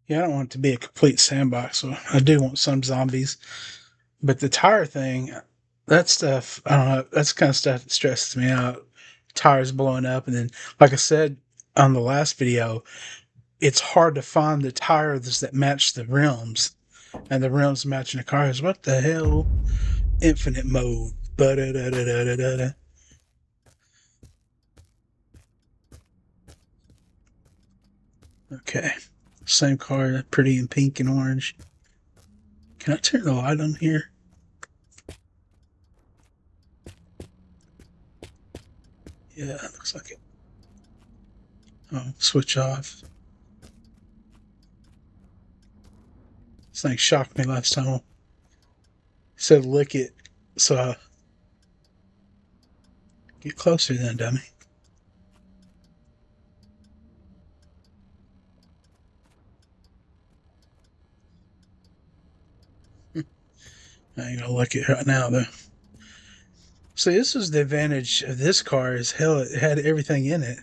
Yeah, I don't want it to be a complete sandbox, so I do want some zombies. But the tire thing, that stuff, I don't know, that's the kind of stuff that stresses me out. Tires blowing up, and then, like I said on the last video, it's hard to find the tires that match the rims, and the rims matching the cars. What the hell? Infinite mode. Ba-da-da-da-da-da-da. Okay. Same car, pretty in pink and orange. Can I turn the light on here? Yeah, looks like it. Oh, switch off. This thing shocked me last time. It said lick it, so get closer then, dummy. I ain't gonna lick it right now though. So this is the advantage of this car is hell it had everything in it.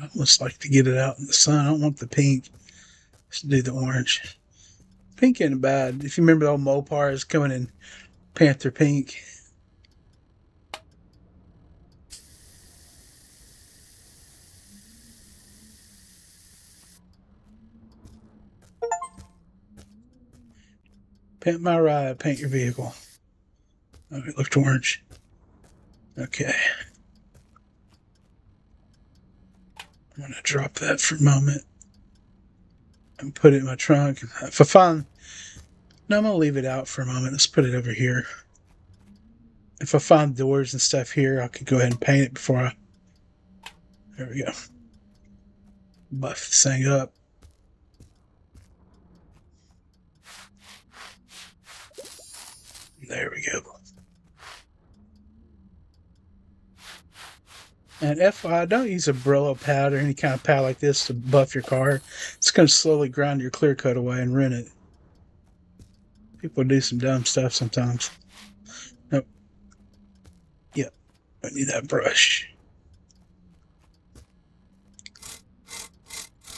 I almost like to get it out in the sun. I don't want the pink. Let's do the orange. Pink ain't bad. If you remember the old Mopars coming in Panther pink. Paint my ride, paint your vehicle. Oh, it looked orange. Okay. I'm going to drop that for a moment and put it in my trunk. If I find... No, I'm going to leave it out for a moment. Let's put it over here. If I find doors and stuff here, I could go ahead and paint it before I... There we go. Buff this thing up. There we go. And FYI, don't use a Brillo pad or any kind of pad like this to buff your car. It's going to slowly grind your clear coat away and ruin it. People do some dumb stuff sometimes. Nope. Yep. I need that brush.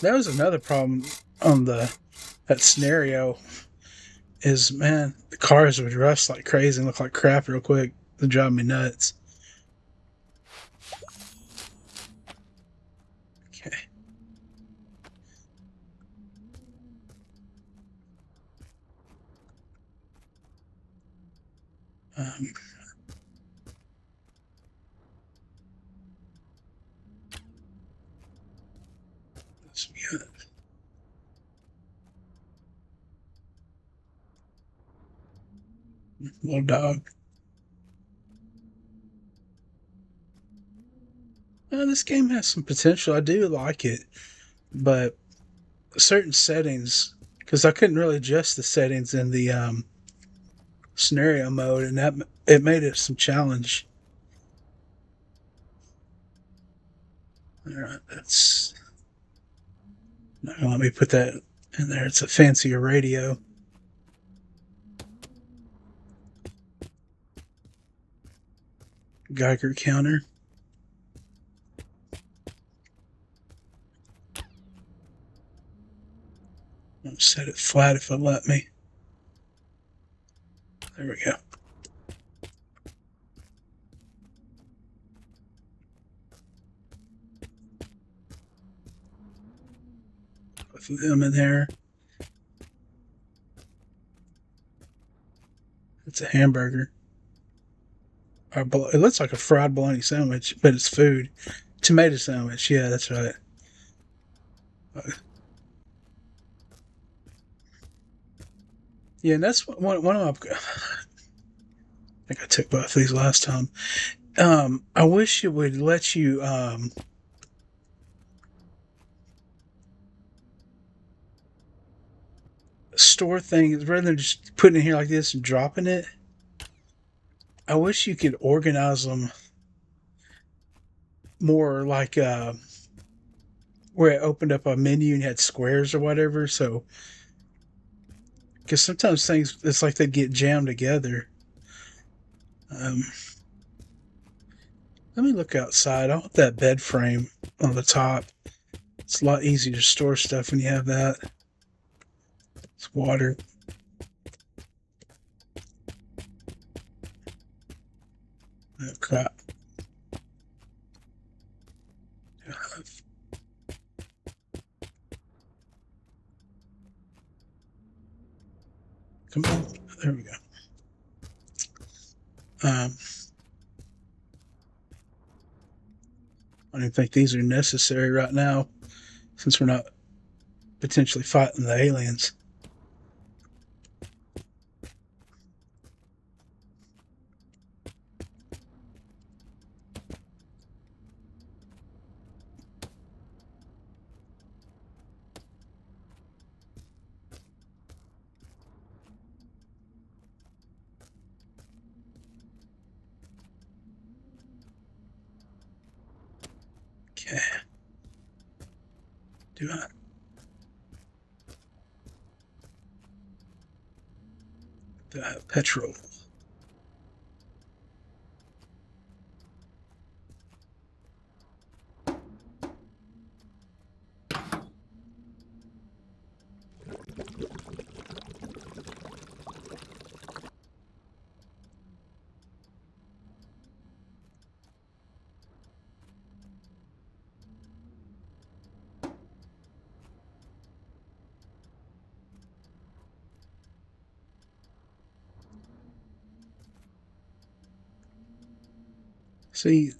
That was another problem on that scenario is, man, the cars would rust like crazy and look like crap real quick. They drive me nuts. Okay. Let's be good. Little dog. This game has some potential. I do like it, but certain settings, because I couldn't really adjust the settings in the scenario mode, and that it made it some challenge. All right, that's not gonna let me put that in there. It's a fancier radio. Geiger counter. I'll set it flat if it'll let me. There we go. Put them in there. It's a hamburger. It looks like a fried bologna sandwich, but it's food. Tomato sandwich. Yeah, that's right. Yeah, and that's one of my... I think I took both of these last time. I wish it would let you... store things rather than just putting it here like this and dropping it. I wish you could organize them more like where it opened up a menu and had squares or whatever. So, because sometimes things, it's like they get jammed together. Let me look outside. I want that bed frame on the top. It's a lot easier to store stuff when you have that. It's water. Oh, crap. Come on. There we go. I don't even think these are necessary right now, since we're not potentially fighting the aliens. Okay. Do I? Petrol. See,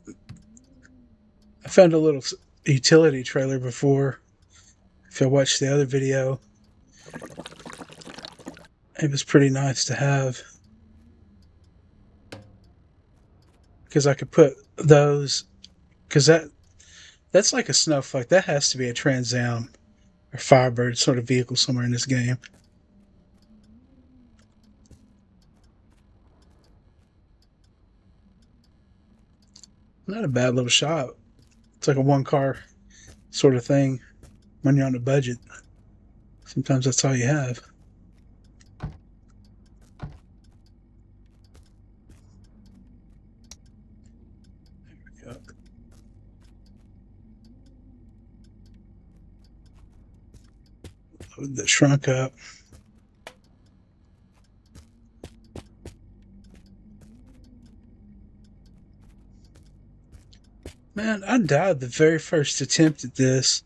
I found a little utility trailer before. If I watched the other video, it was pretty nice to have, because I could put those, because that's like a snowflake. That has to be a Trans Am or Firebird sort of vehicle somewhere in this game. Not a bad little shop. It's like a one car sort of thing when you're on a budget. Sometimes that's all you have. There we go. Load the trunk up. Man, I died the very first attempt at this.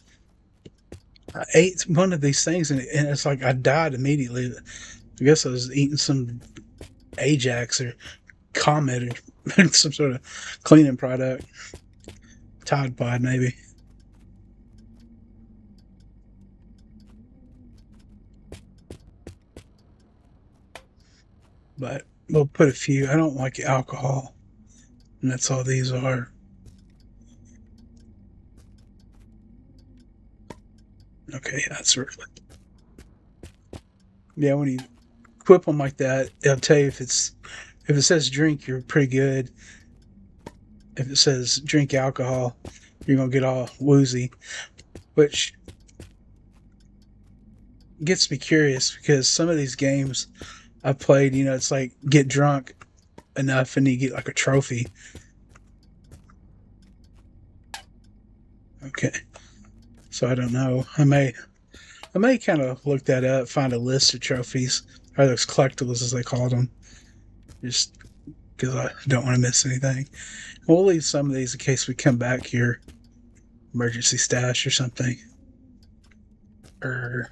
I ate one of these things and it's like I died immediately. I guess I was eating some Ajax or Comet or some sort of cleaning product. Tide Pod, maybe. But we'll put a few. I don't like alcohol. And that's all these are. Okay, that's really. Yeah, when you equip them like that, it'll tell you if it says drink, you're pretty good. If it says drink alcohol, you're gonna get all woozy, which gets me curious because some of these games I played, it's like get drunk enough and you get like a trophy. Okay, so I don't know. I may kind of look that up, find a list of trophies, or those collectibles as they call them, just because I don't want to miss anything. We'll leave some of these in case we come back here, emergency stash or something. There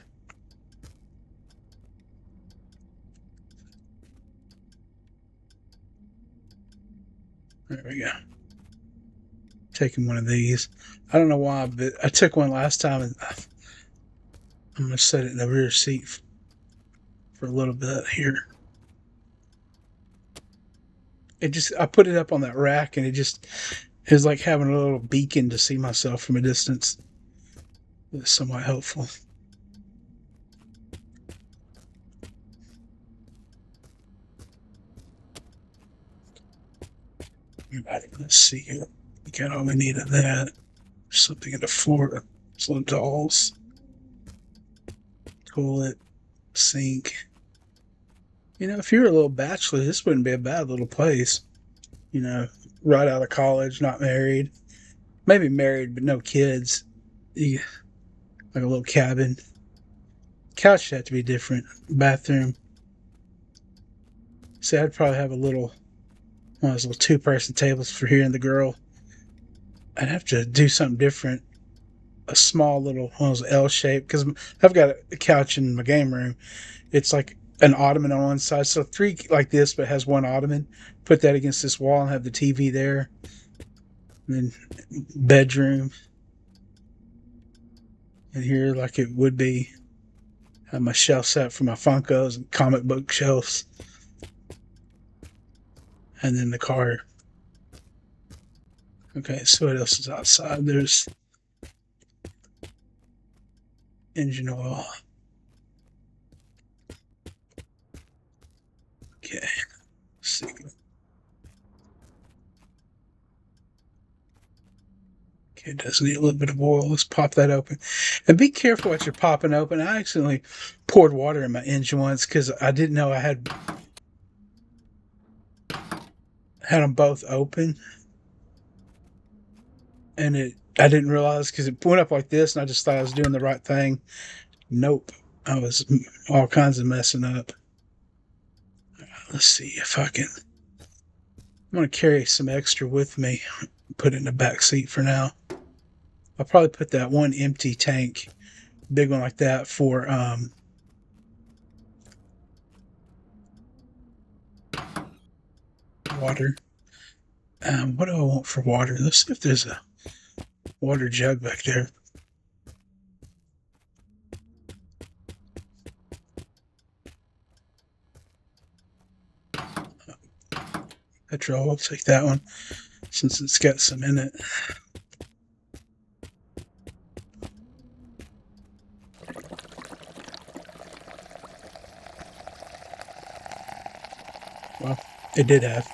we go. Taking one of these. I don't know why, but I took one last time and I'm going to set it in the rear seat for a little bit here. I put it up on that rack and it was like having a little beacon to see myself from a distance. It was somewhat helpful. Let's see here. We got all we need of that. Something in the floor. Some dolls. Toilet. Sink. If you were a little bachelor, this wouldn't be a bad little place. Right out of college, not married. Maybe married, but no kids. like a little cabin. Couch had to be different. Bathroom. See, I'd probably have one of those little two-person tables for here and the girl. I'd have to do something different. A small little one of those L shape, because I've got a couch in my game room. It's like an ottoman on one side, so three like this, but has one ottoman. Put that against this wall and have the TV there. And then bedroom. And here, like it would be, have my shelf set for my Funkos and comic book shelves. And then the car. Okay, so what else is outside? There's engine oil. Okay, let's see. Okay, it does need a little bit of oil. Let's pop that open. And be careful what you're popping open. I accidentally poured water in my engine once because I didn't know I had them both open. And I didn't realize because it went up like this and I just thought I was doing the right thing. Nope. I was all kinds of messing up. Let's see if I can. I'm going to carry some extra with me. Put it in the back seat for now. I'll probably put that one empty tank, big one like that, for water. What do I want for water? Let's see if there's a water jug back there. Petrol, I'll take that one since it's got some in it. Well, it did have.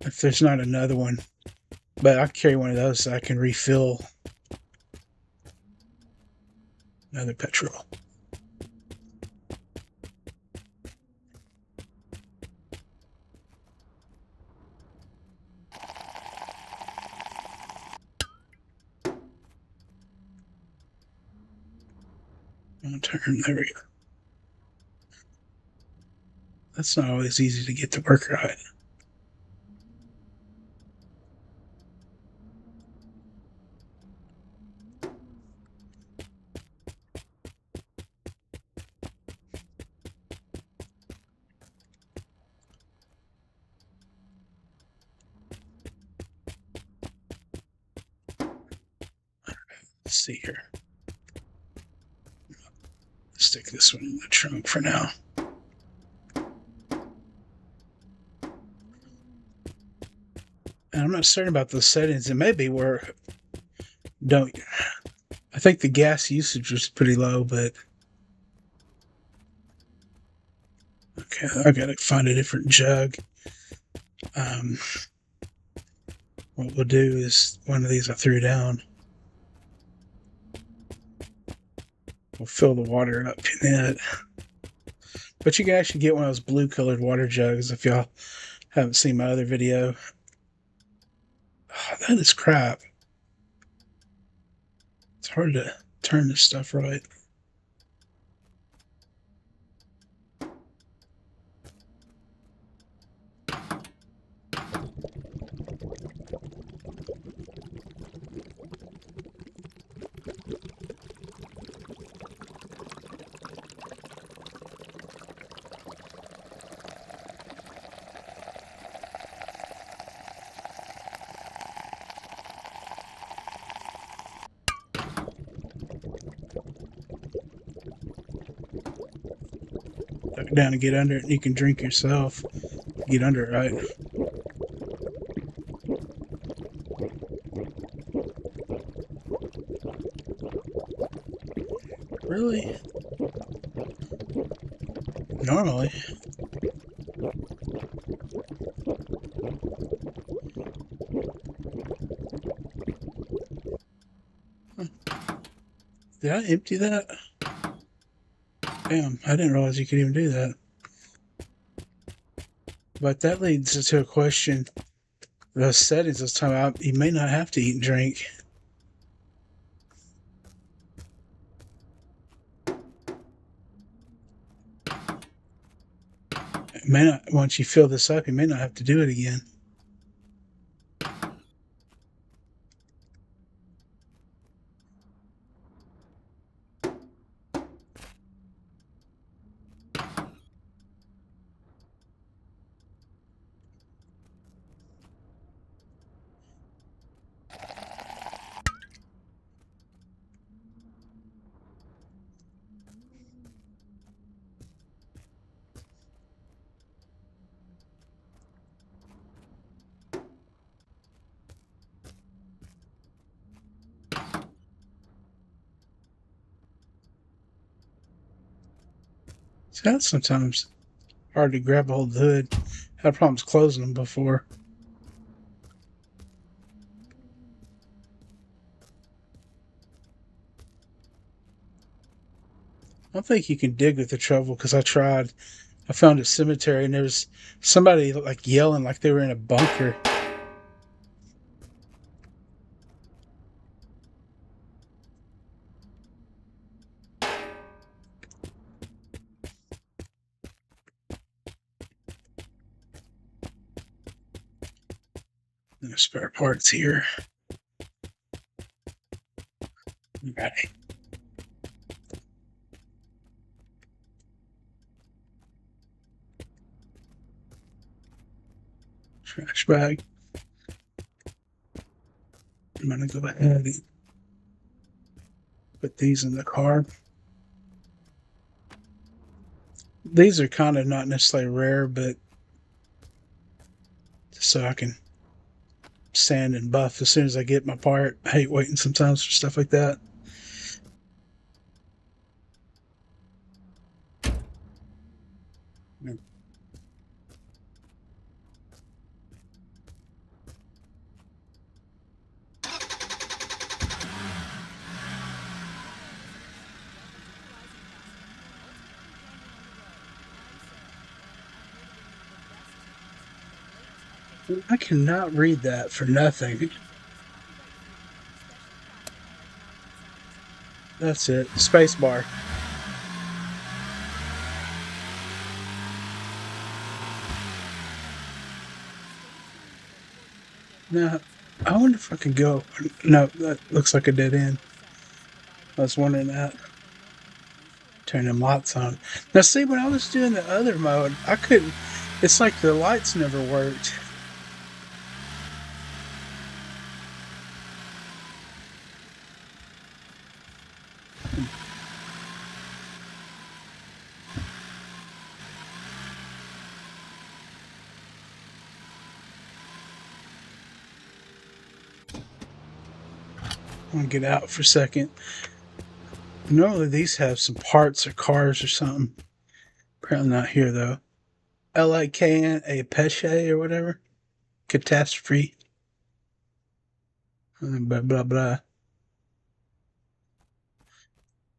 If there's not another one, but I carry one of those so I can refill another petrol. Turn, there we go. That's not always easy to get to work right. Let's see here. Stick this one in the trunk for now. And I'm not certain about those settings. It may be where I think the gas usage was pretty low, but okay, I gotta find a different jug. What we'll do is one of these I threw down. We'll fill the water up in it. But you can actually get one of those blue colored water jugs if y'all haven't seen my other video. Oh, that is crap. It's hard to turn this stuff right. Duck down and get under it, and you can drink yourself. Get under it, right? Really? Normally. Did I empty that? Damn, I didn't realize you could even do that. But that leads to a question. those settings this time out, you may not have to eat and drink. It may not, once you fill this up, you may not have to do it again. So that's sometimes hard to grab a hold of the hood. Had problems closing them before. I don't think you can dig with the shovel because I tried. I found a cemetery and there was somebody like yelling like they were in a bunker. There's spare parts here. Right. Trash bag. I'm gonna go ahead and put these in the car. These are kind of not necessarily rare, but so I can sand and buff as soon as I get my part. I hate waiting sometimes for stuff like that. I cannot read that for nothing. That's it. Spacebar. Now, I wonder if I can go. No, that looks like a dead end. I was wondering that. Turning lights on. Now, see, when I was doing the other mode, I couldn't. It's like the lights never worked. I'm gonna get out for a second. Normally these have some parts or cars or something. Apparently not here though. L-I-K-N a Peche or whatever. Catastrophe. Blah blah blah.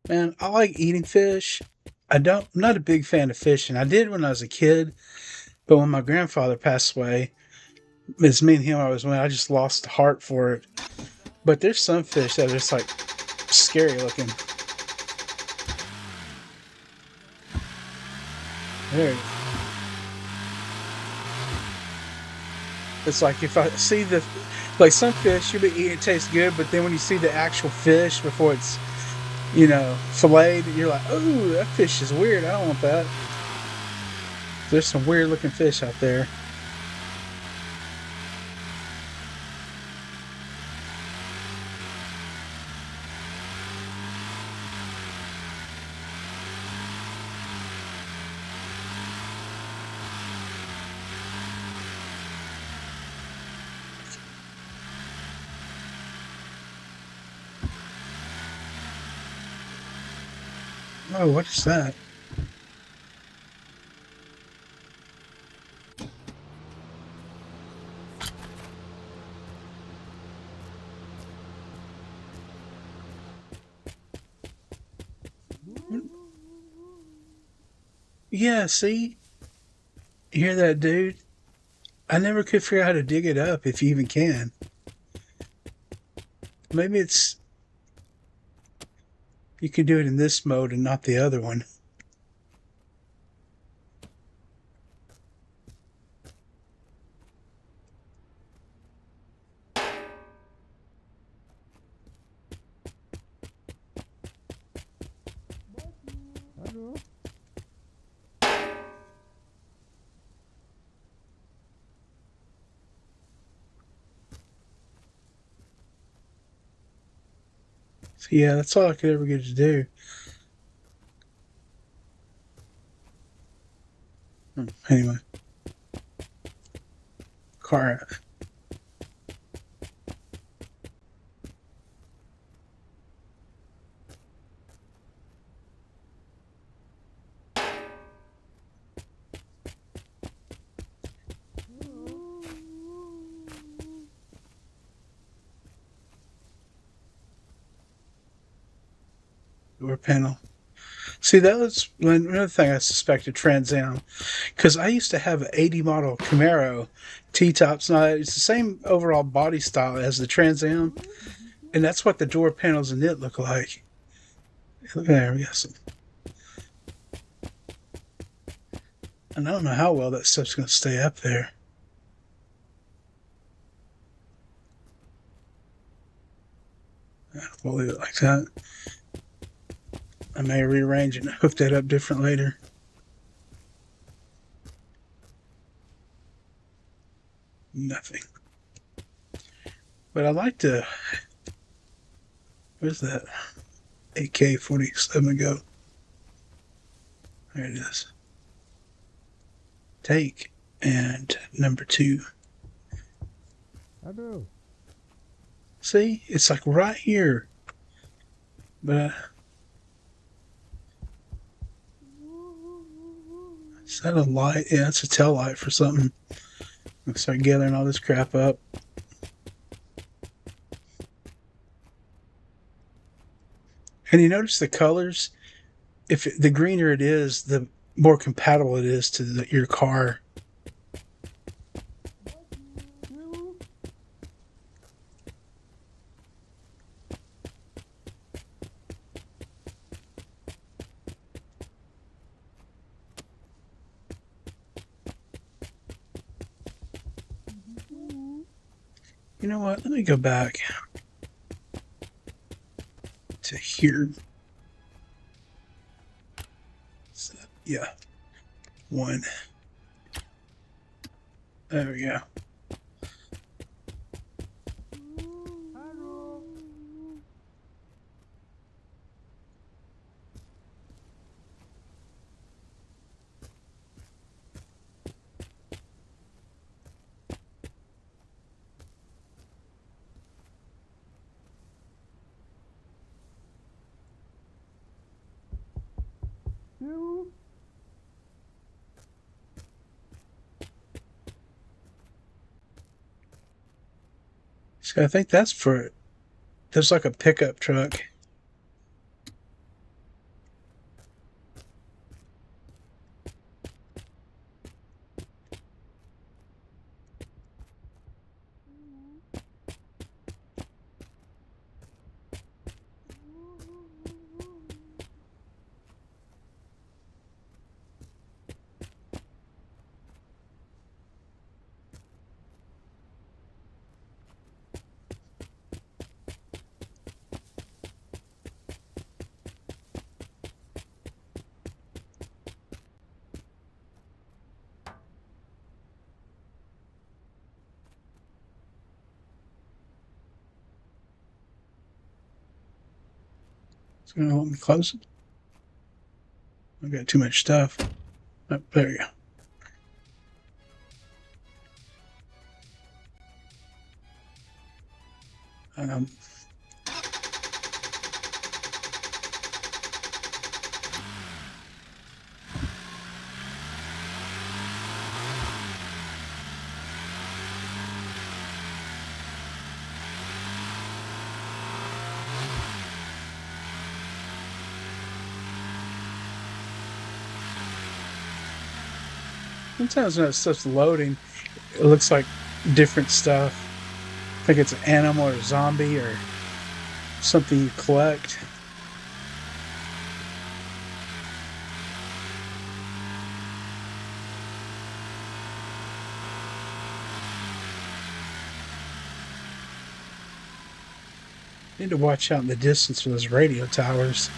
Man, I like eating fish. I'm not a big fan of fishing. I did when I was a kid, but when my grandfather passed away, it's me and him I was when I just lost the heart for it. But there's some fish that are just like scary looking. There. It's like if I see the like some fish you'll be eating it tastes good, but then when you see the actual fish before it's filleted, you're like, oh, that fish is weird. I don't want that. There's some weird looking fish out there. Oh, what is that? Yeah, see? You hear that, dude? I never could figure out how to dig it up, if you even can. Maybe it's you can do it in this mode and not the other one. So yeah, that's all I could ever get to do. Anyway, car. Door panel. See, that was another thing I suspected Trans Am, because I used to have an 80 model Camaro T-tops. Now it's the same overall body style as the Trans Am, and that's what the door panels in it look like. Look there, yes. And I don't know how well that stuff's going to stay up there. We'll leave it like that. I may rearrange and hook that up different later. Nothing. But I like to. Where's that AK-47 go? There it is. Take and number 2. I do. See, it's like right here. But is that a light? Yeah, it's a tail light for something. I'll start gathering all this crap up. And you notice the colors? If the greener it is, the more compatible it is to your car. You know what? Let me go back to here. So, yeah. 1. There we go. So I think that's for. There's like a pickup truck. It's gonna let me close it. I've got too much stuff. Oh, there you go. Um, Sometimes when that stuff's loading, It looks like different stuff. I think it's an animal or a zombie or something you collect. Need to watch out in the distance for those radio towers.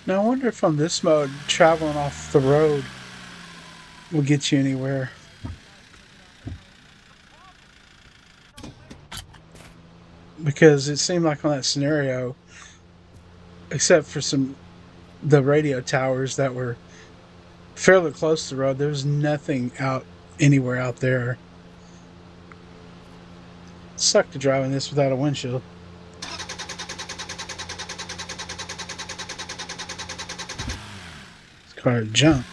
Now I wonder if on this mode, traveling off the road will get you anywhere. Because it seemed like on that scenario, except for the radio towers that were fairly close to the road, there was nothing out anywhere out there. It sucked to driving this without a windshield. It's called junk.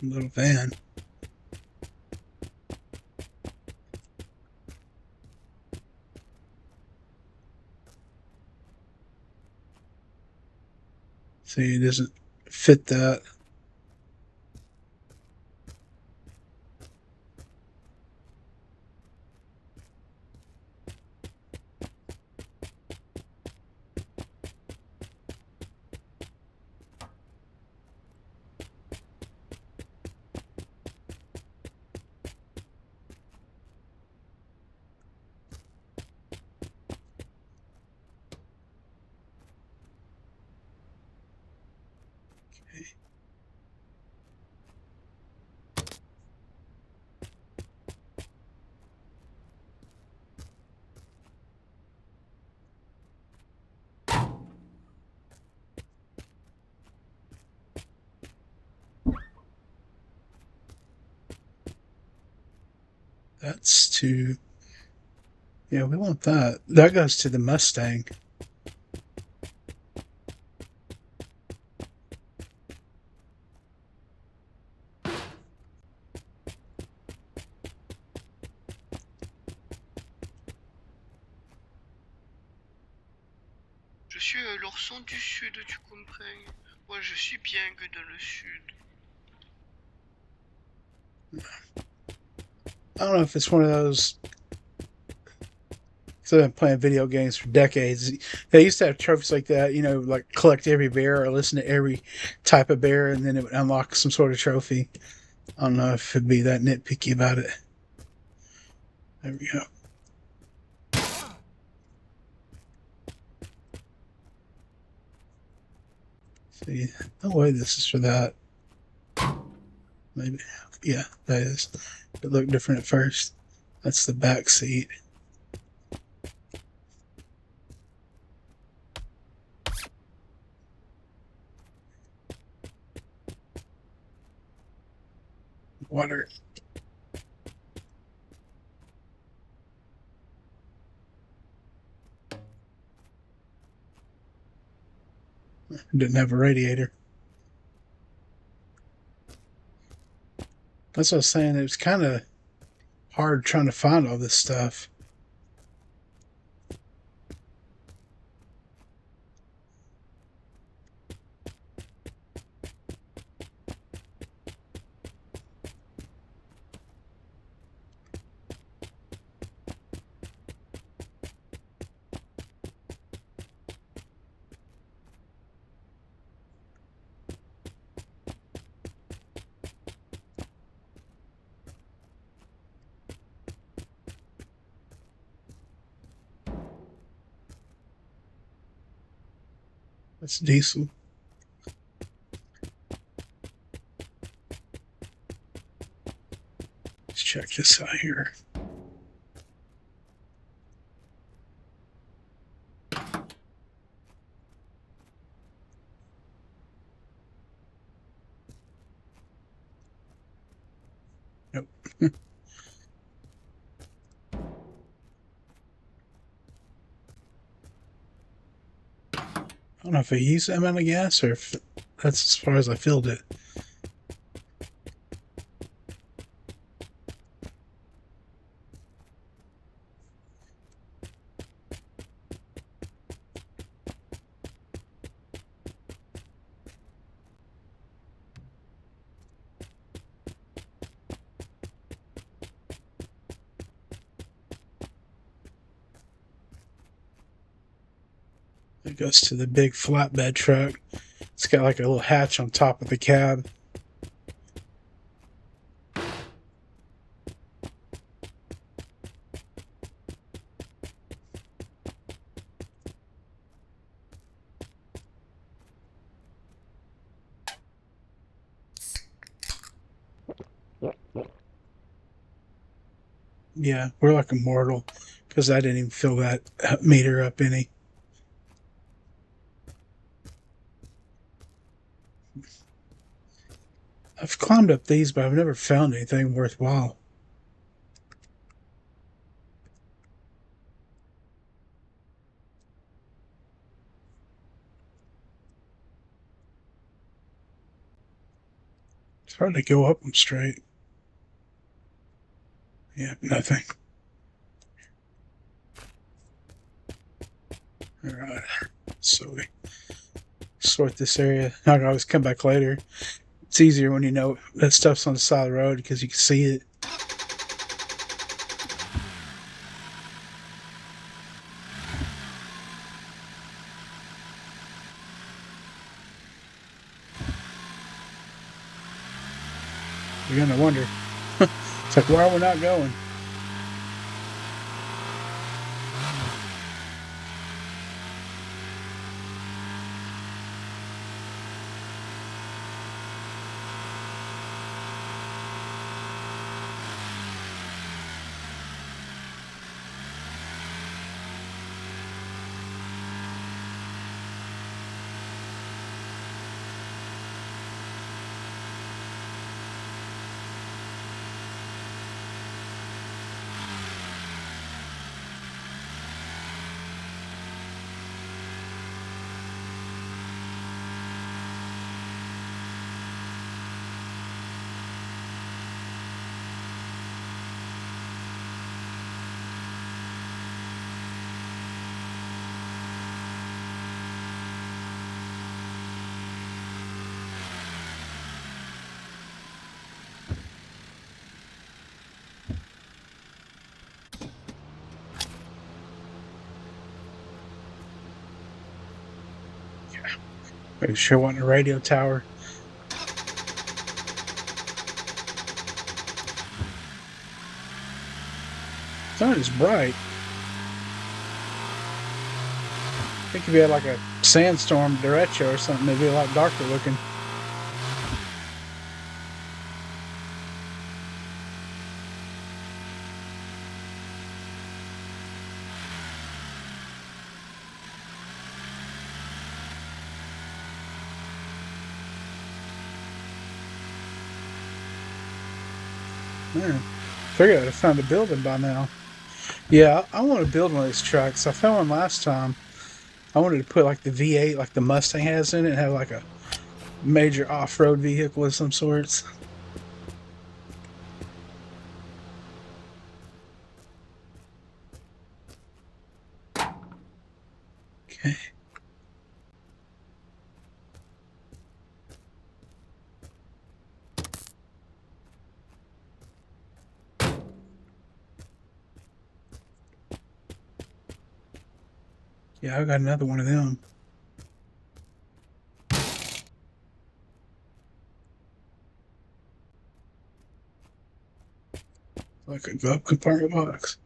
Little van. See, it doesn't fit that. That's to... Yeah, we want that. That goes to the Mustang. Je suis l'ourson du sud, tu comprends? Moi, je suis bien que dans le sud. I don't know if it's one of those. So I've been playing video games for decades. They used to have trophies like that, you know, like collect every bear or listen to every type of bear, and then it would unlock some sort of trophy. I don't know if it'd be that nitpicky about it. There we go. See, no way this is for that. Maybe, yeah, that is. It looked different at first. That's the back seat. Water. Didn't have a radiator. That's what I was saying. It was kind of hard trying to find all this stuff. That's diesel. Let's check this out here. Nope. I don't know if I used that amount of gas or if that's as far as I filled it. It goes to the big flatbed truck. It's got like a little hatch on top of the cab. Yeah, we're like immortal because I didn't even fill that meter up any. I've climbed up these, but I've never found anything worthwhile. It's hard to go up them straight. Yeah, nothing. All right, so we sort this area. I can always come back later. It's easier when you know that stuff's on the side of the road because you can see it. You're gonna wonder. It's like, why are we not going? Make sure I want a radio tower. It's not as bright. I think if you had like a sandstorm derecho or something, it'd be a lot darker looking. Yeah. Figured I'd have found a building by now. Yeah, I want to build one of these trucks. I found one last time. I wanted to put like the V8, like the Mustang has in it, and have like a major off-road vehicle of some sorts. Okay. Yeah, I got another one of them. Like a glove compartment box.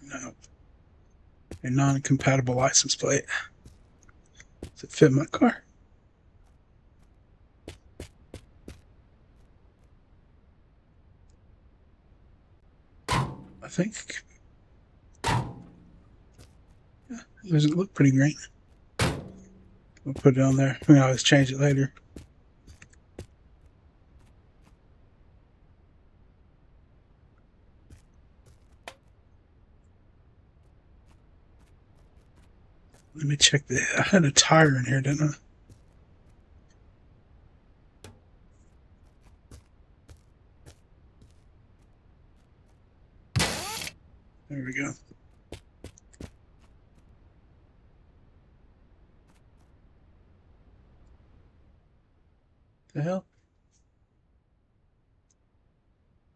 No. A non-compatible license plate. Does it fit my car? I think. Yeah, it doesn't look pretty great. We'll put it on there. We can always change it later. Let me check the. I had a tire in here, didn't I? There we go. The hell?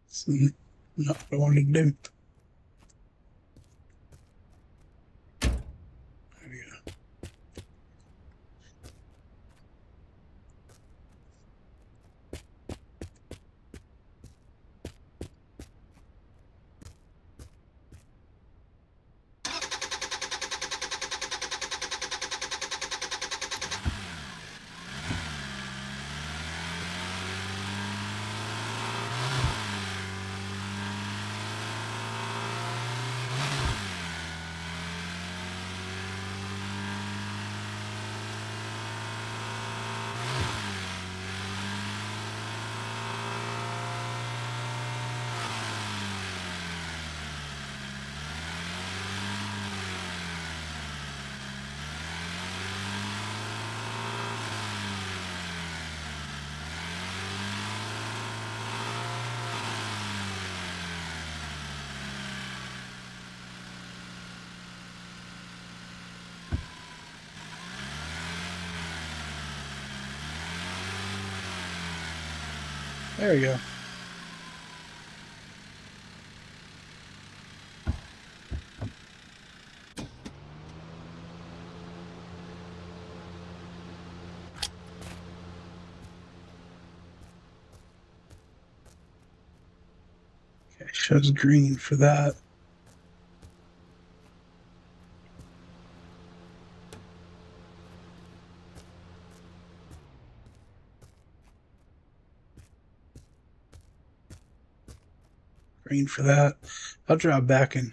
It's not what I wanted to do. There we go. There we go. Okay, shows green for that. Green for that. I'll drive back and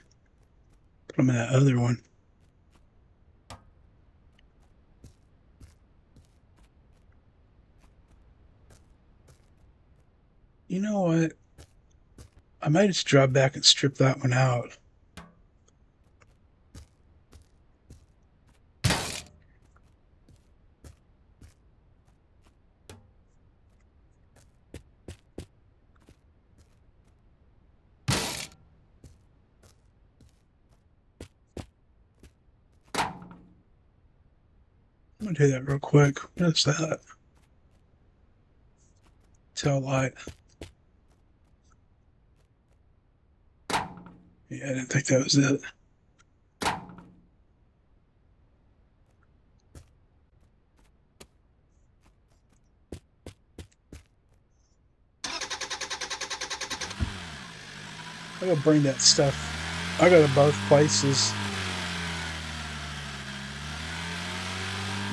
put them in that other one. You know what? I might just drive back and strip that one out. I'm gonna do that real quick. What's that? Tail light. Yeah, I didn't think that was it. I gotta bring that stuff. I go to both places.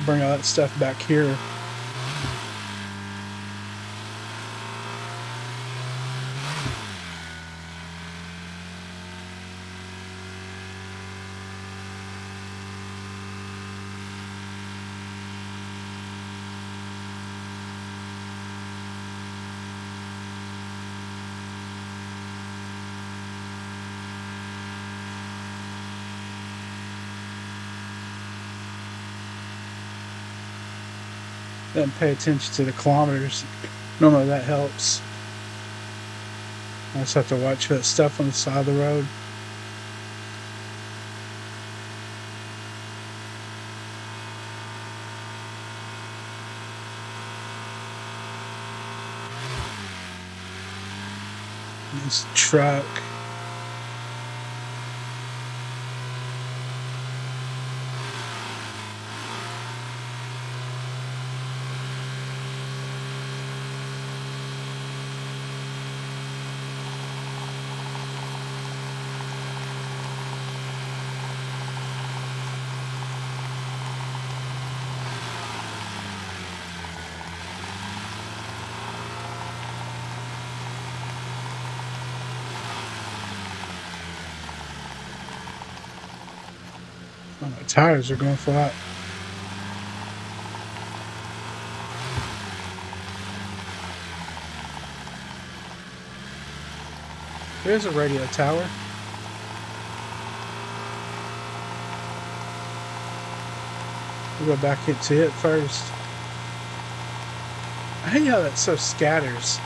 Bring all that stuff back here. Doesn't pay attention to the kilometers. Normally that helps. I just have to watch that stuff on the side of the road. This truck. My tires are going flat. There's a radio tower. We'll go back into it first. I hate how that so scatters.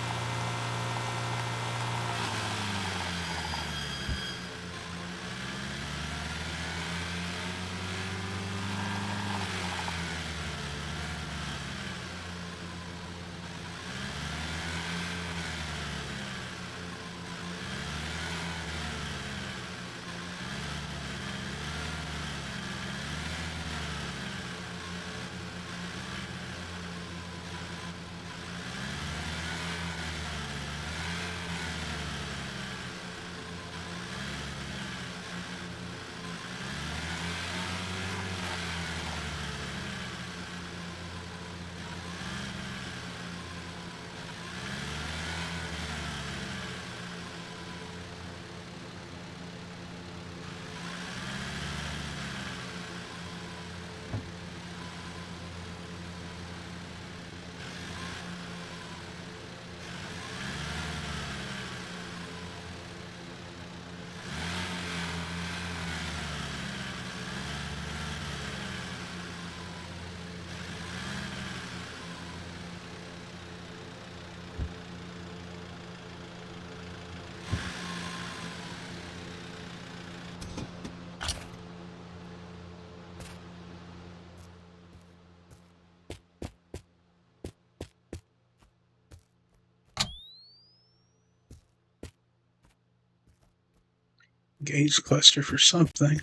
Gauge cluster for something.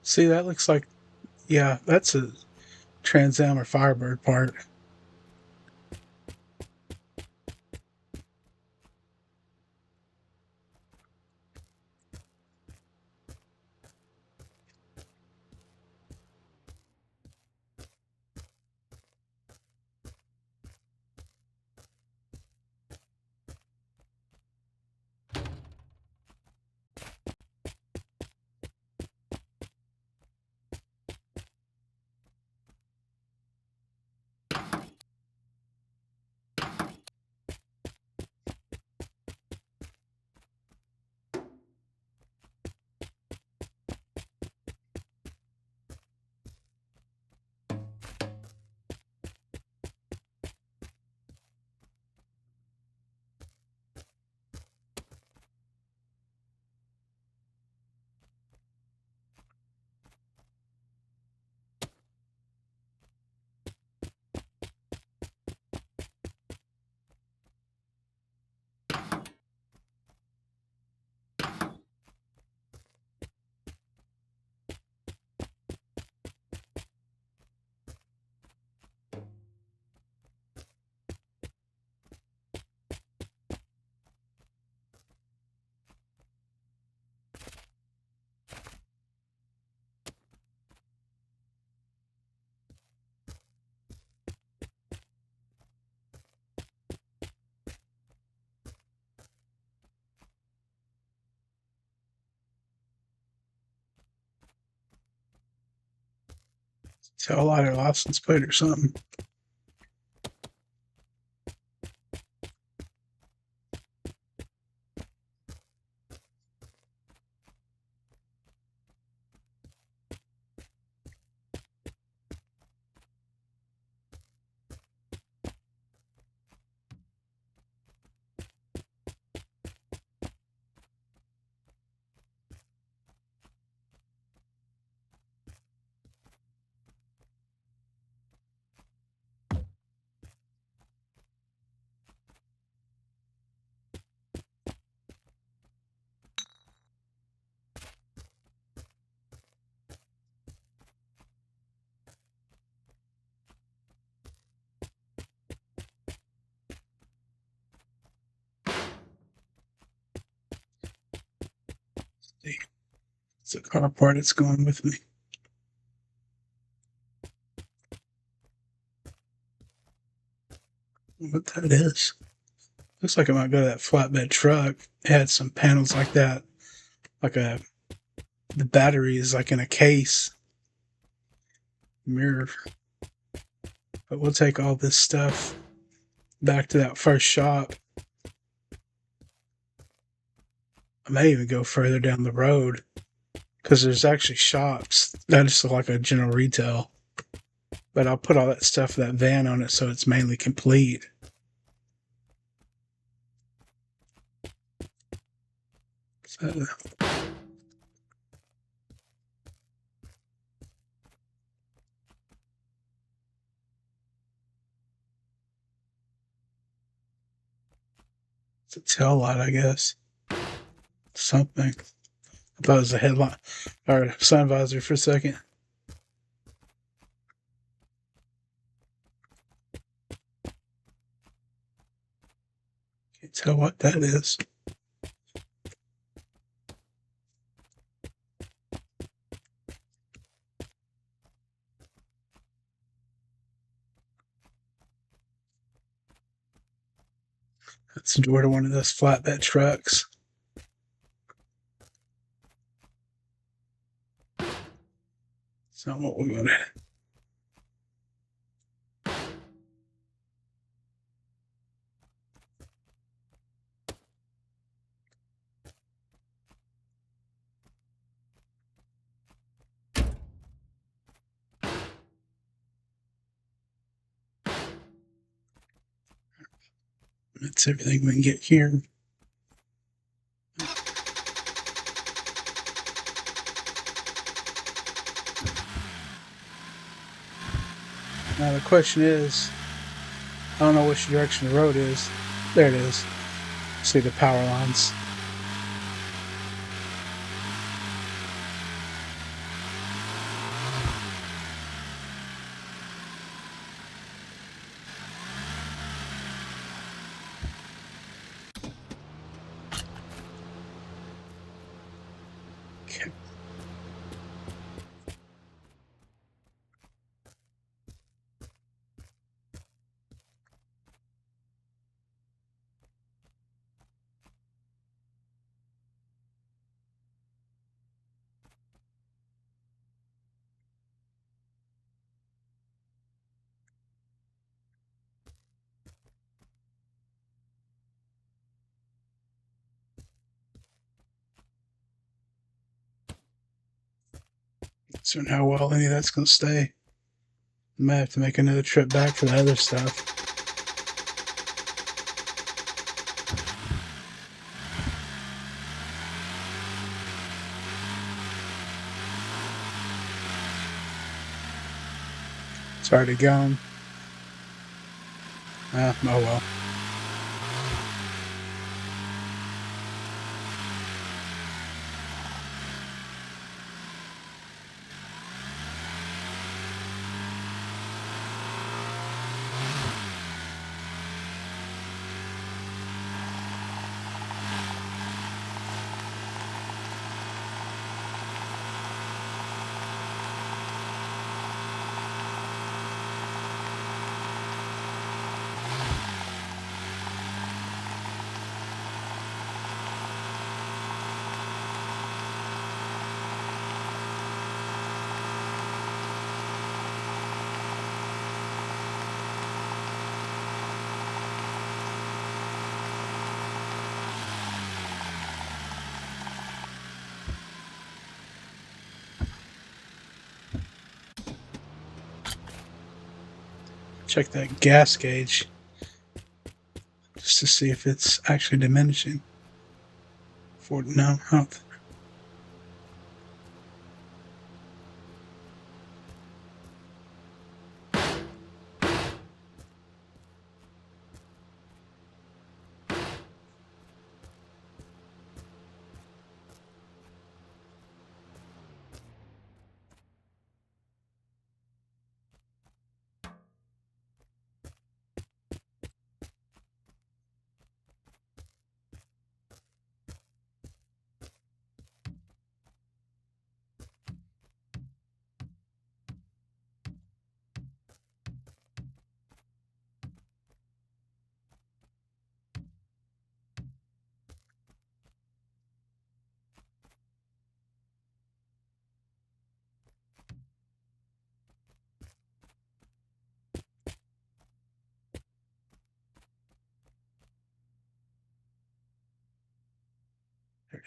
See, that looks like, yeah, that's a Trans Am or Firebird part. Tail light or license plate or something. It's a car part that's going with me. What that is. Looks like it might go to that flatbed truck. It had some panels like that. The battery is like in a case. Mirror. But we'll take all this stuff back to that first shop. I may even go further down the road because there's actually shops that just look like a general retail. But I'll put all that stuff, that van on it, so it's mainly complete. So, it's a tail light, I guess. Something. I thought it was a headlight or sun visor for a second. Can't tell what that is. That's the door to one of those flatbed trucks. It's not what we wanted. That's everything we can get here. Now the question is, I don't know which direction the road is. There it is. See the power lines. Okay. So how well any of that's going to stay. I might have to make another trip back for the other stuff. It's already gone. Oh well. Check that gas gauge just to see if it's actually diminishing. No, I don't.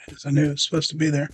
it is. I knew it was supposed to be there.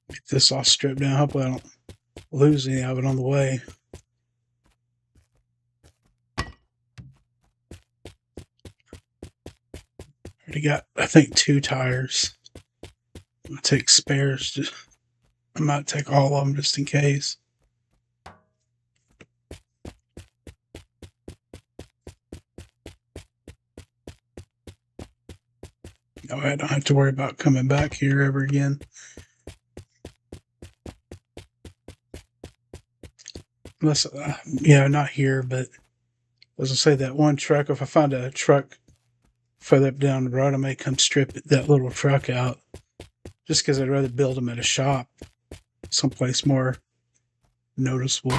Get this all stripped down. Hopefully I don't lose any of it on the way. Already got, I think, 2 tires. I'll take spares. I might take all of them just in case. That way I don't have to worry about coming back here ever again. Unless, not here, but as I say, that one truck, if I find a truck further up down the road, I may come strip that little truck out. Just because I'd rather build them at a shop, someplace more noticeable.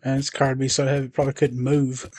And this car would be so heavy, it probably couldn't move.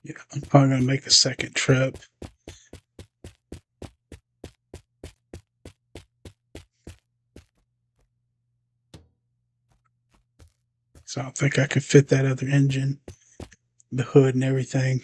Yeah, I'm probably going to make a second trip. So I don't think I could fit that other engine, the hood and everything.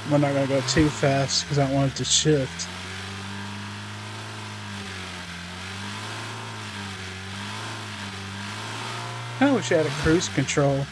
We're not gonna go too fast because I don't want it to shift. I wish I had a cruise control.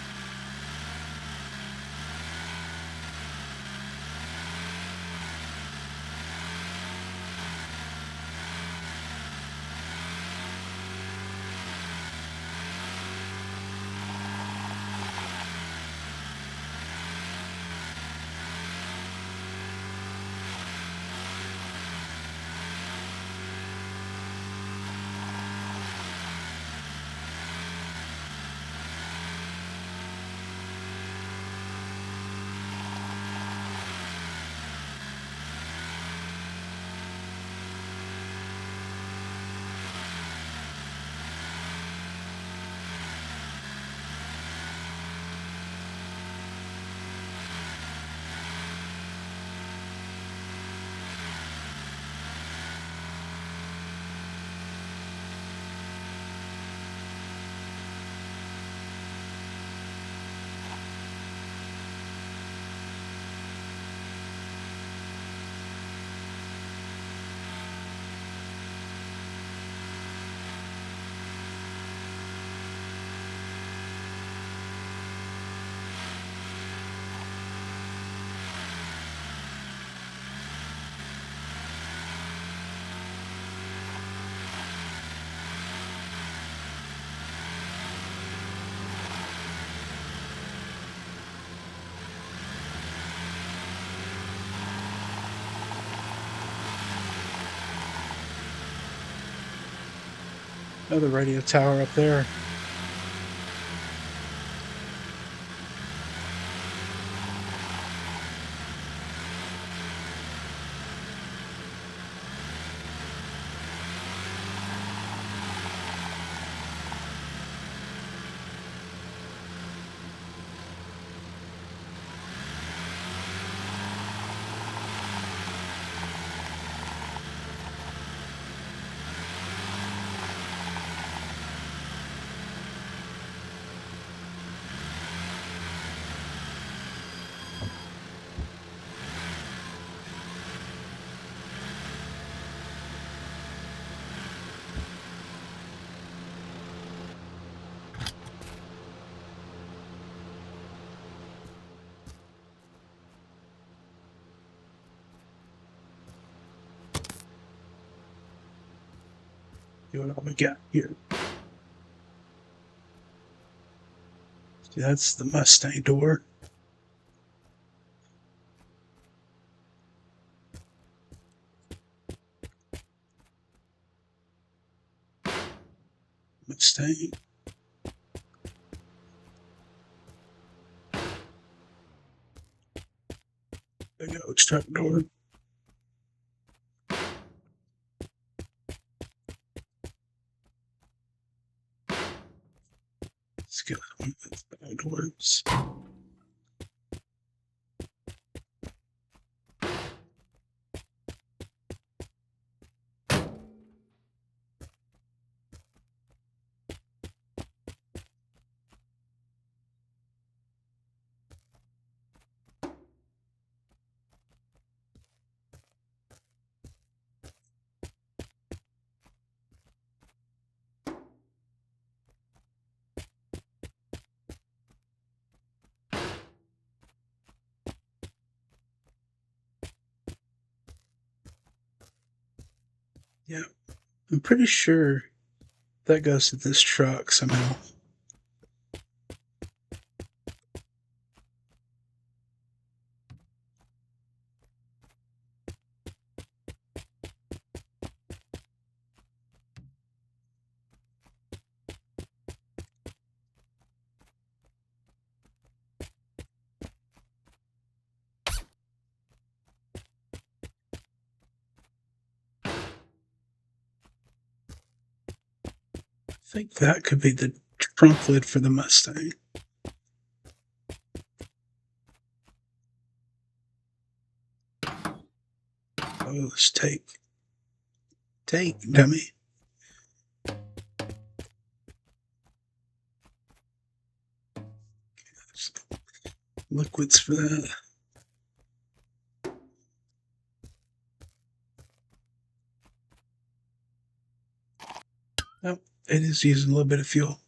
Another radio tower up there. See what we got here. See, that's the Mustang door. Mustang. There you go, truck door. Let's get one of the doors. Yeah, I'm pretty sure that goes to this truck somehow. I think that could be the trunk lid for the Mustang. Oh, let's take, dummy. Liquids for that. Well, it is using a little bit of fuel.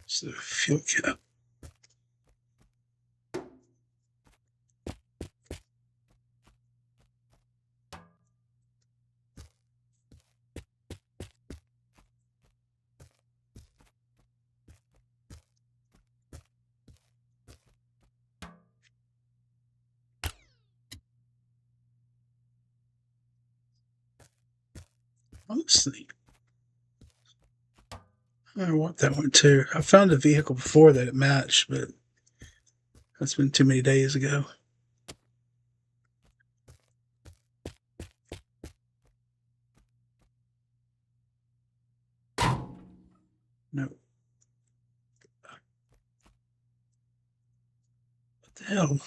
It's the fuel cap. Honestly, I want that one too. I found a vehicle before that it matched, but that's been too many days ago. No. What the hell?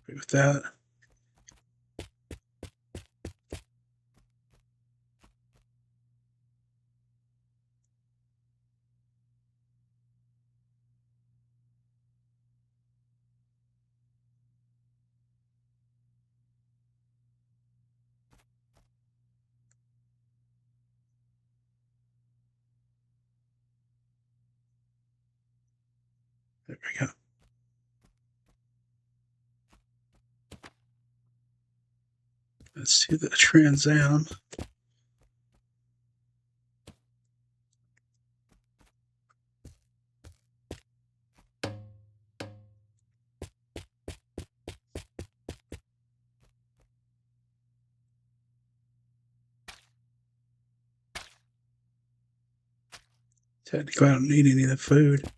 Agree with that. There we go. Let's see the Trans Am. Technically, I don't need any of the food.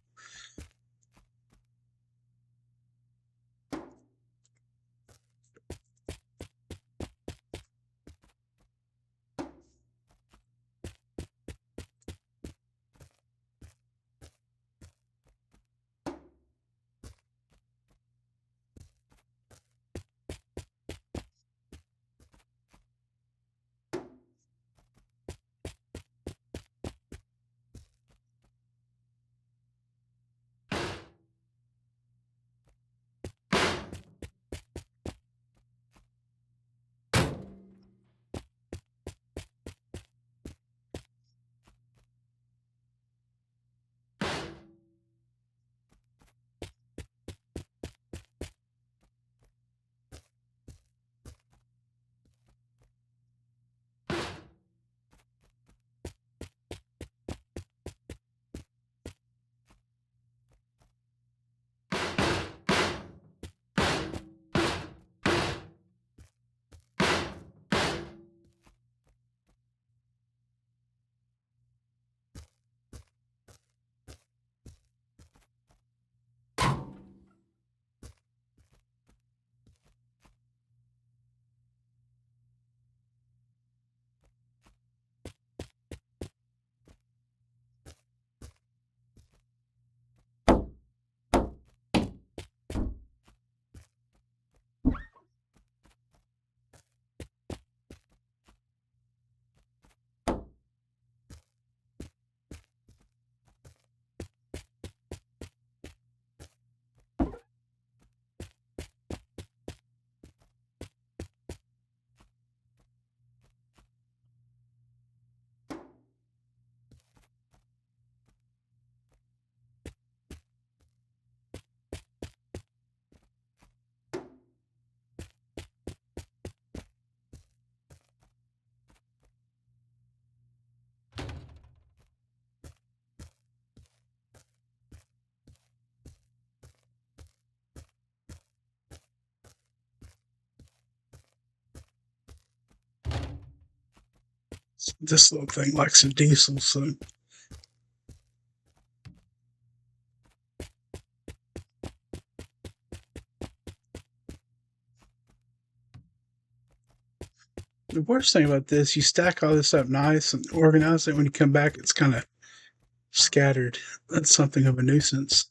This little thing likes some diesel, so the worst thing about this, you stack all this up nice and organize it. When you come back, it's kind of scattered. That's something of a nuisance.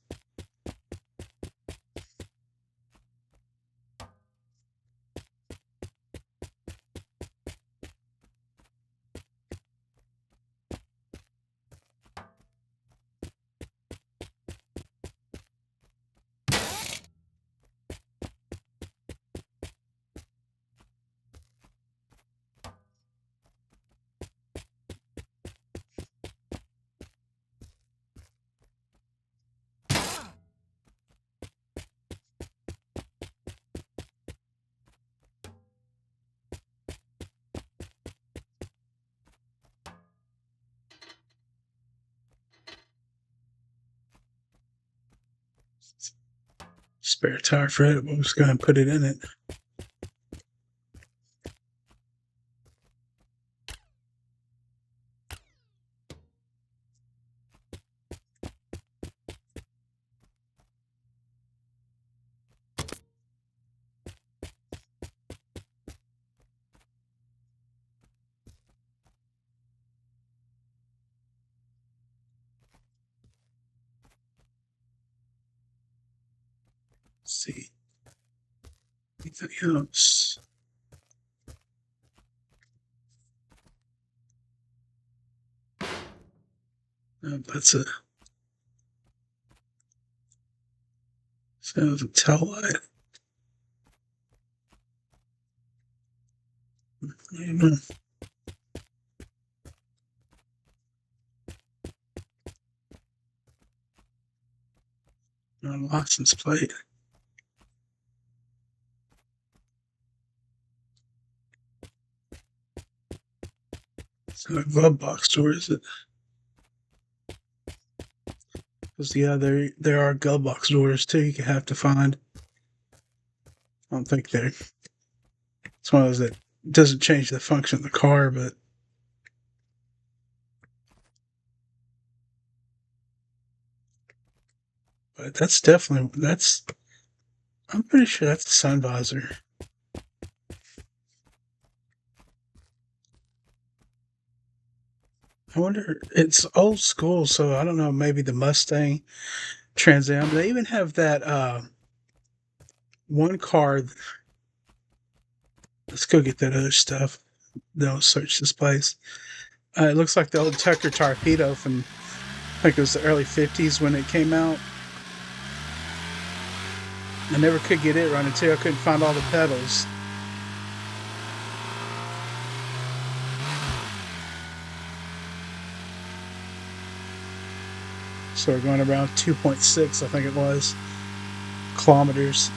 spare tire for it. We'll just go ahead and put it in it. Let's see. Anything else? That's a tail light. License plate. So a glove box door, is it? Because yeah, there are glove box doors too. You have to find. I don't think they're. It's one of those that doesn't change the function of the car, but that's definitely that's. I'm pretty sure that's the sun visor. I wonder. It's old school, so I don't know. Maybe the Mustang Trans Am. They even have that one car. Let's go get that other stuff. They'll search this place. It looks like the old Tucker Torpedo from, I think it was the early 50s when it came out. I never could get it running too. I couldn't find all the pedals. So we're going around 2.6, I think it was, kilometers.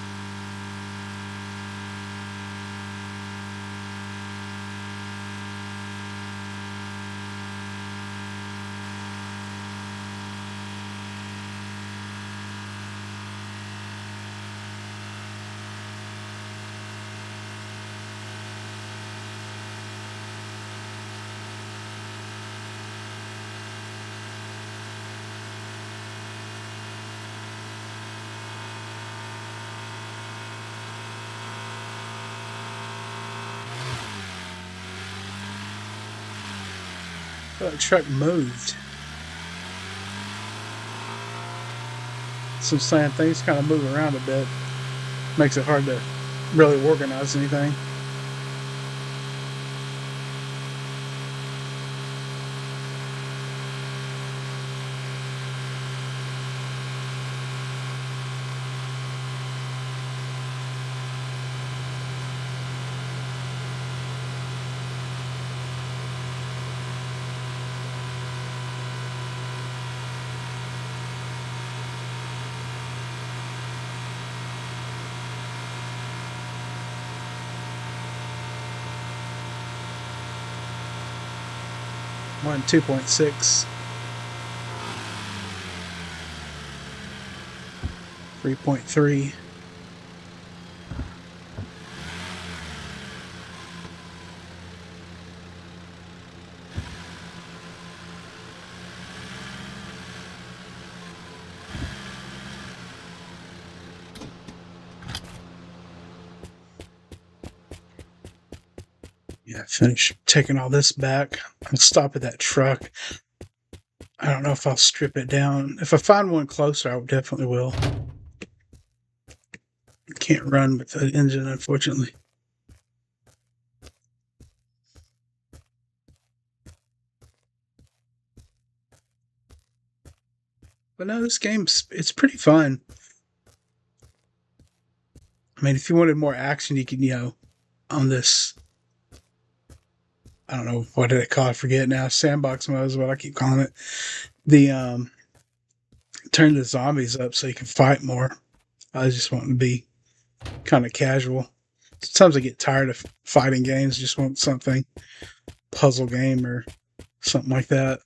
The truck moved. So I'm saying things kind of move around a bit. Makes it hard to really organize anything. One 2.6, 3.3. Yeah, finish taking all this back. I'll stop at that truck. I don't know if I'll strip it down. If I find one closer, I definitely will. Can't run with the engine, unfortunately. But no, this it's pretty fun. I mean, if you wanted more action, you could, on this, I don't know, what do they call it? I forget now. Sandbox mode is what I keep calling it. The turn the zombies up so you can fight more. I just want to be kind of casual. Sometimes I get tired of fighting games. Just want something, puzzle game or something like that.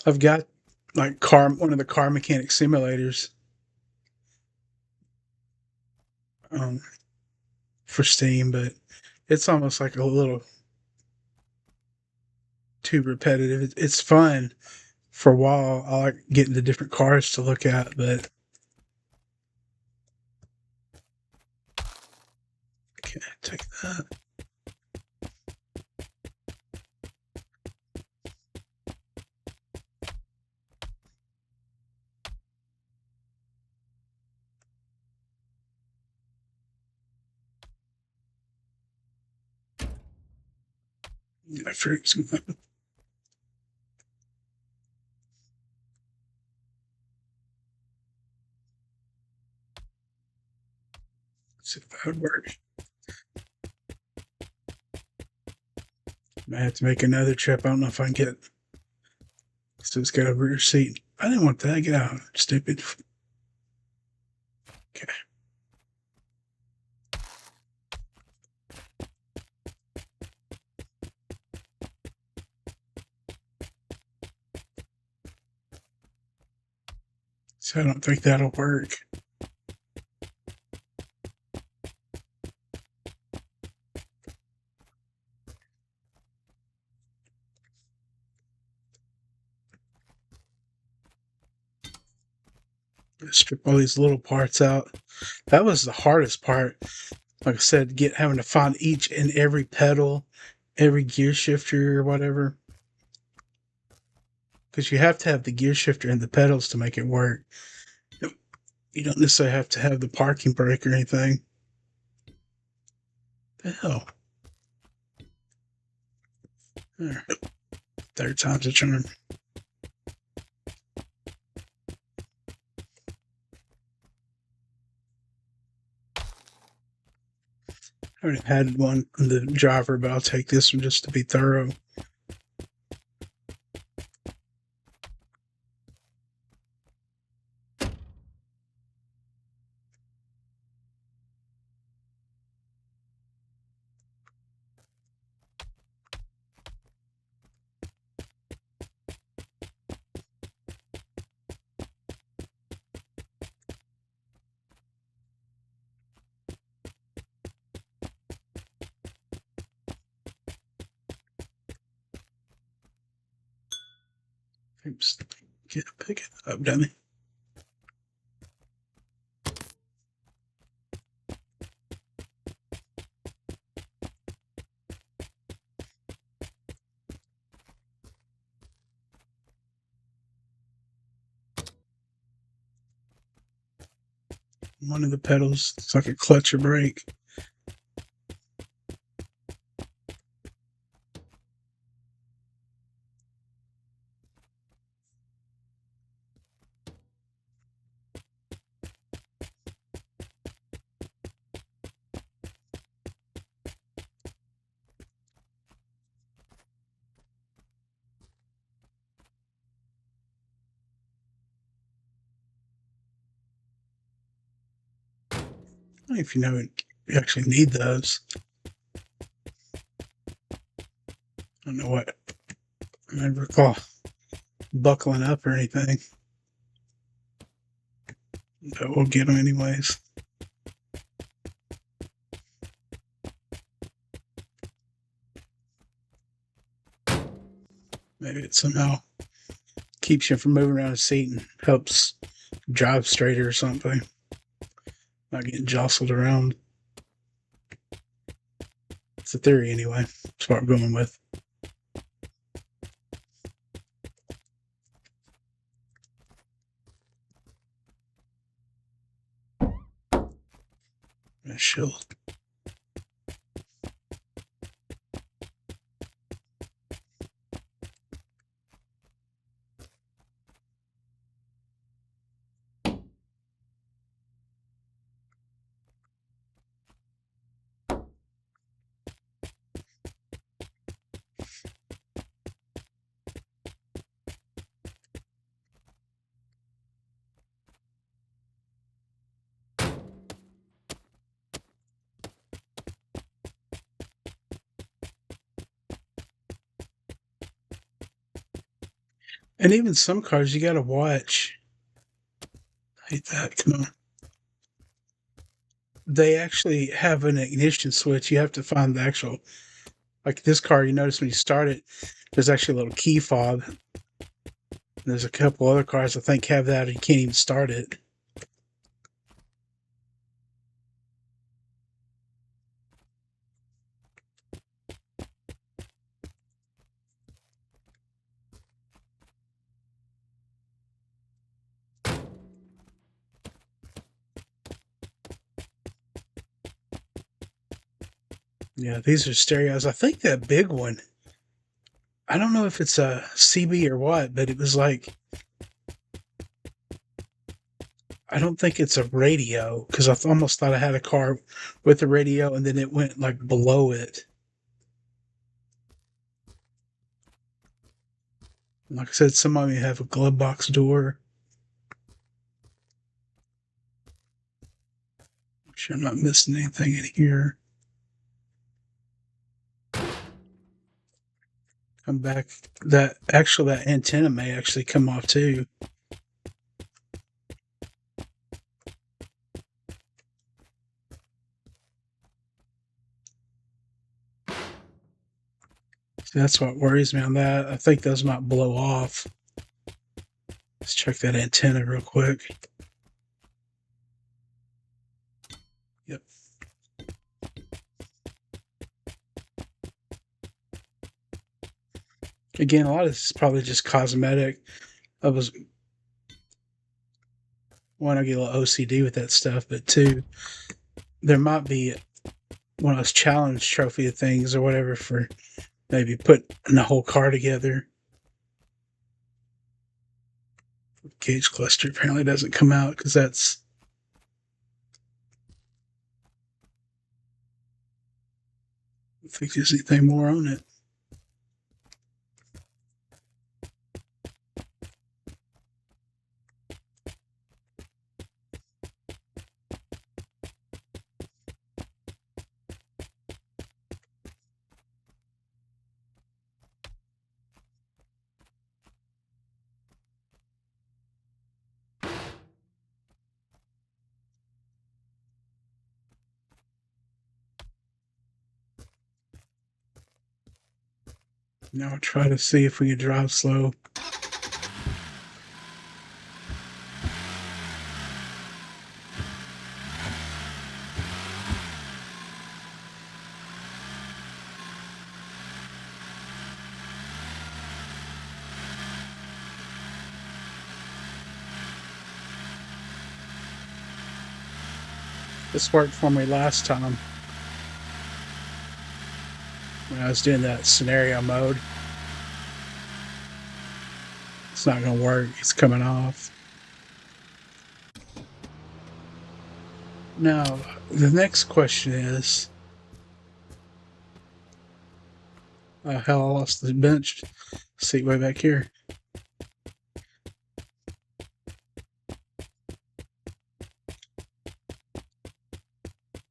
I've got like one of the car mechanic simulators. um, for Steam, but it's almost like a little too repetitive. It's fun for a while. I like getting the different cars to look at, but okay, take that. Yeah, fruits. See if that would work. I have to make another trip. I don't know if I can get. So it's got a rear seat. I didn't want that. Get out, stupid. Okay. So I don't think that'll work. Strip all these little parts out. That was the hardest part. Like I said, having to find each and every pedal, every gear shifter or whatever. Because you have to have the gear shifter and the pedals to make it work. You don't necessarily have to have the parking brake or anything. The hell? There. Third time's a charm. I already had one in the driver, but I'll take this one just to be thorough. Oops. Pick it up, dummy. One of the pedals, it's like a clutch or brake. I don't know if you know you actually need those. I don't know what. I don't recall buckling up or anything. But we'll get them anyways. Maybe it somehow keeps you from moving around the seat and helps drive straighter or something. Not getting jostled around. It's a theory anyway. That's what I'm going with. Shield. And even some cars you gotta watch. I hate that. Come on. they actually have an ignition switch. You have to find the actual, like this car, you notice when you start it, there's actually a little key fob. There's a couple other cars I think have that, and you can't even start it. Yeah, these are stereos. I think that big one, I don't know if it's a CB or what, but it was like, I don't think it's a radio, because I almost thought I had a car with a radio and then it went like below it. Like I said, some of you have a glove box door. Make sure I'm not missing anything in here. Come back. That antenna may actually come off too. See, that's what worries me on that. I think those might blow off. Let's check that antenna real quick. Yep. Again, a lot of this is probably just cosmetic. I was one, I get a little OCD with that stuff, but two, there might be one of those challenge trophy things or whatever for maybe putting the whole car together. Gauge cluster apparently doesn't come out because that's, I don't think there's anything more on it. Now I'll try to see if we can drive slow. This worked for me last time when I was doing that scenario mode. It's not going to work. It's coming off. Now, the next question is, hell, I lost the bench seat way back here.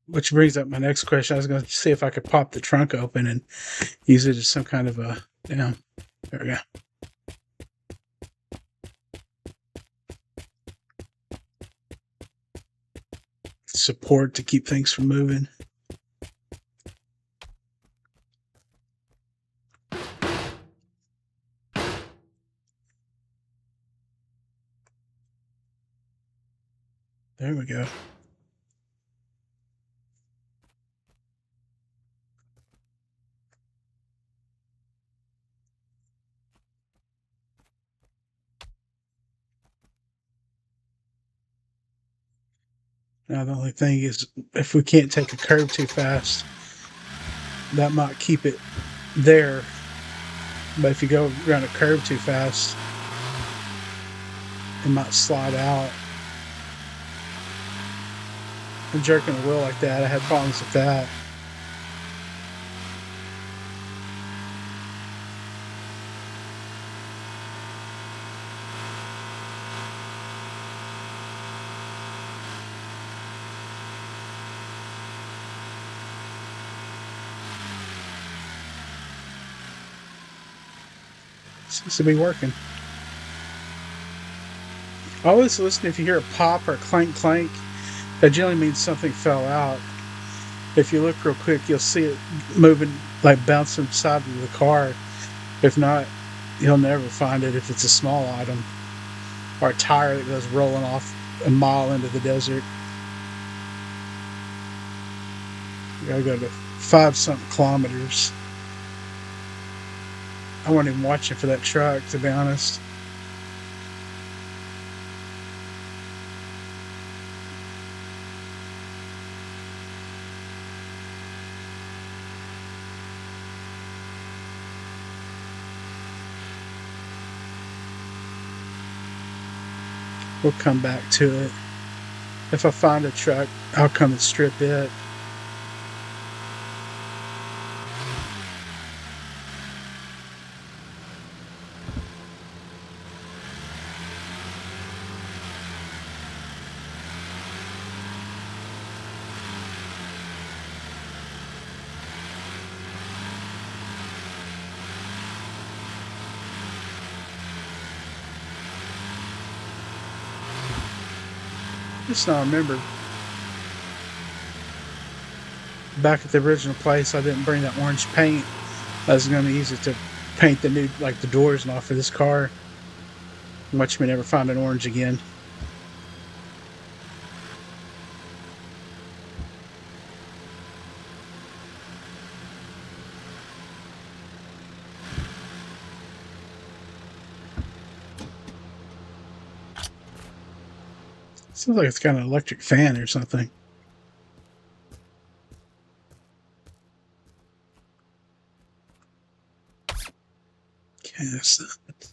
Which brings up my next question. I was going to see if I could pop the trunk open and use it as some kind of a, there we go. Support to keep things from moving. There we go. Now the only thing is, if we can't take a curve too fast, that might keep it there. But if you go around a curve too fast, it might slide out. And jerking the wheel like that, I had problems with that. Seems to be working. Always listen if you hear a pop or a clank clank. That generally means something fell out. If you look real quick, you'll see it moving, like bouncing side of the car. If not, you'll never find it if it's a small item or a tire that goes rolling off a mile into the desert. You gotta go to 5 something kilometers. I wasn't even watching for that truck, to be honest. We'll come back to it. If I find a truck, I'll come and strip it. Just now remember, back at the original place, I didn't bring that orange paint. I was going to use it to paint the new, like the doors and off of this car. Watch me never find an orange again. Sounds like it's got an electric fan or something. Okay, that's that.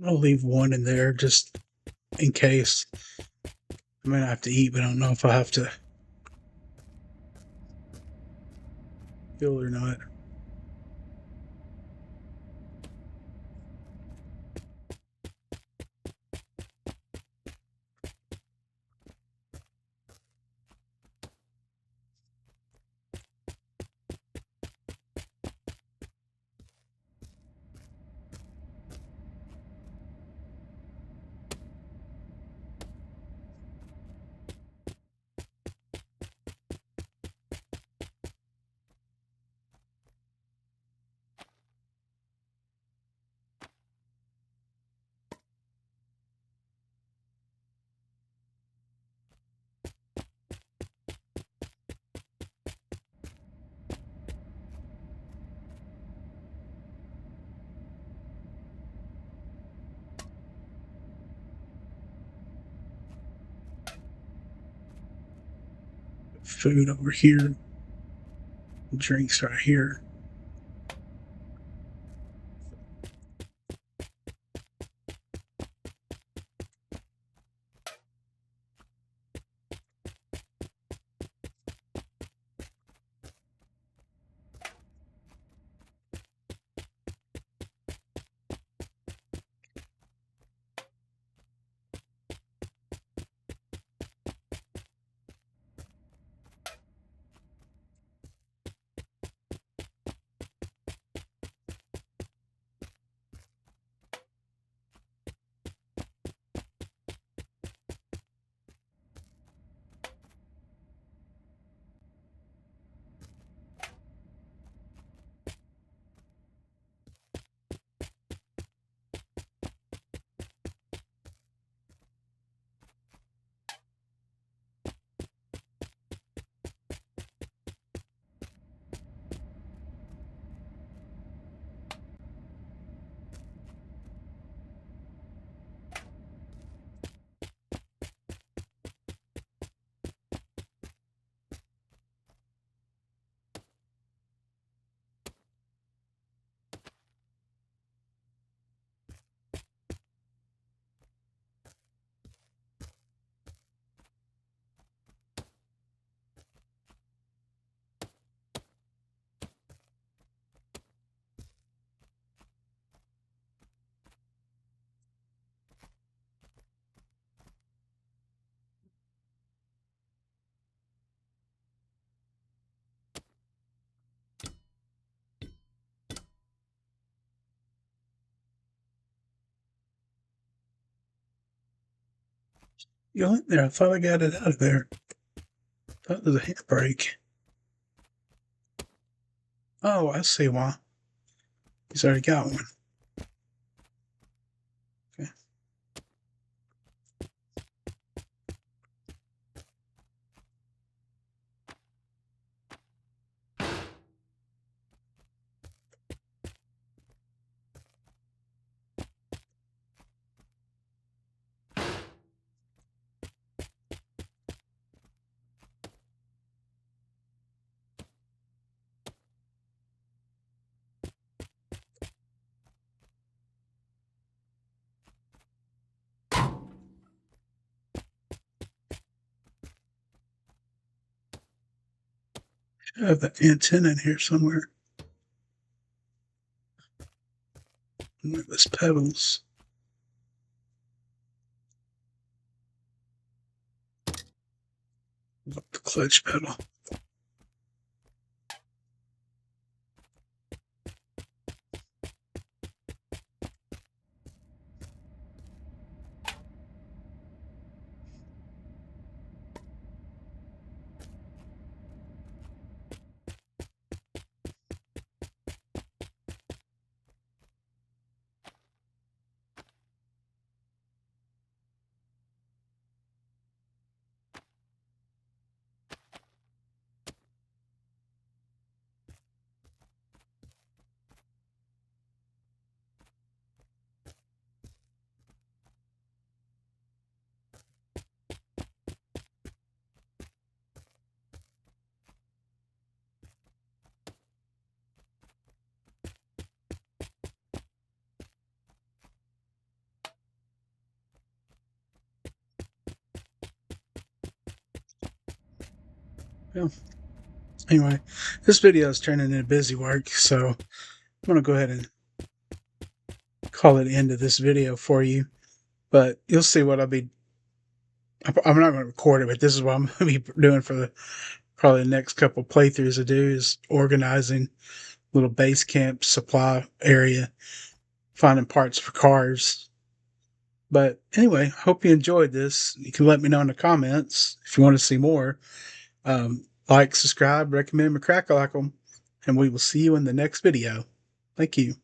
I'll leave one in there just in case. I might have to eat, but I don't know if I have to fuel or not. Food over here, drinks right here. You went there. I thought I got it out of there. I thought it was a handbrake. Oh, I see why. He's already got one. Okay. I have the antenna in here somewhere. With those pedals. Up the clutch pedal. Yeah. Anyway, this video is turning into busy work, so I'm going to go ahead and call it the end of this video for you. But you'll see what I'm not going to record it, but this is what I'm going to be doing for probably the next couple playthroughs to do is organizing little base camp supply area, finding parts for cars. But anyway, hope you enjoyed this. You can let me know in the comments if you want to see more. Like, subscribe, recommend McCrackalackle, and we will see you in the next video. Thank you.